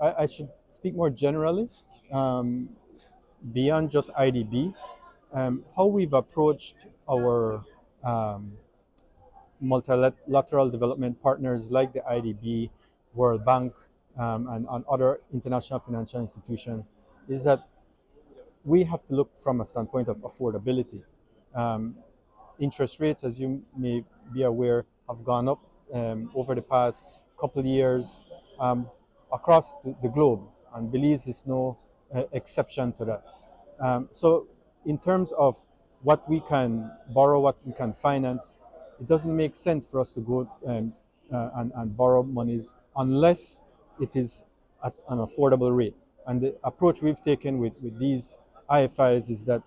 I should speak more generally, um, beyond just IDB, how we've approached our multilateral development partners like the IDB, World Bank, and other international financial institutions is that we have to look from a standpoint of affordability. Um, Interest rates, as you may be aware, have gone up over the past couple of years um, across the globe, and Belize is no exception to that. So, in terms of what we can borrow, what we can finance, it doesn't make sense for us to go and borrow monies unless it is at an affordable rate. And the approach we've taken with these IFIs is that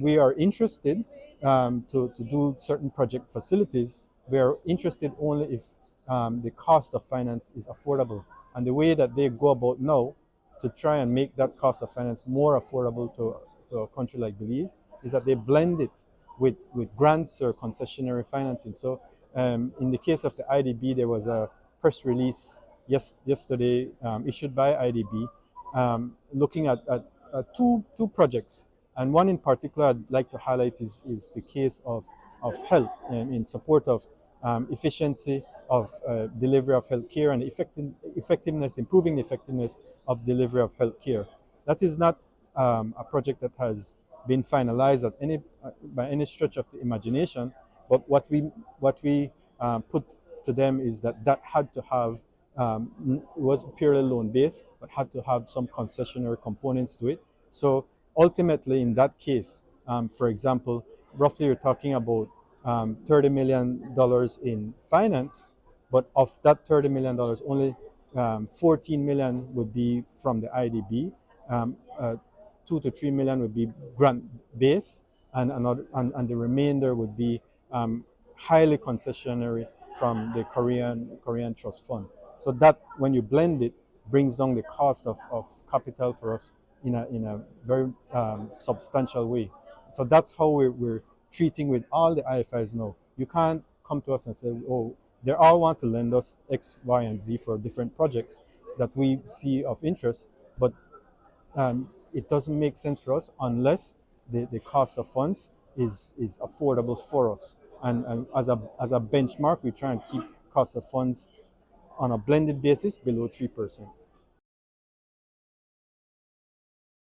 we are interested to do certain project facilities. We are interested only if the cost of finance is affordable. And the way that they go about now to try and make that cost of finance more affordable to a country like Belize is that they blend it with grants or concessionary financing. So in the case of the IDB, there was a press release yesterday issued by I.D.B. Looking at two projects. And one in particular I'd like to highlight is the case of health in support of efficiency of delivery of healthcare and effectiveness, improving the effectiveness of delivery of healthcare. That is not a project that has been finalized by any stretch of the imagination, but what we put to them is that had to have it was purely loan based, but had to have some concessionary components to it. So ultimately, in that case, for example, roughly you're talking about $30 million in finance, but of that $30 million, only 14 million would be from the IDB, 2 to 3 million would be grant based, and the remainder would be highly concessionary from the Korean Trust Fund. So that, when you blend it, brings down the cost of capital for us in a very substantial way. So that's how we're treating with all the IFIs now. You can't come to us and say, oh, they all want to lend us X, Y, and Z for different projects that we see of interest, but it doesn't make sense for us unless the cost of funds is affordable for us. And as a benchmark, we try and keep cost of funds on a blended basis below 3%.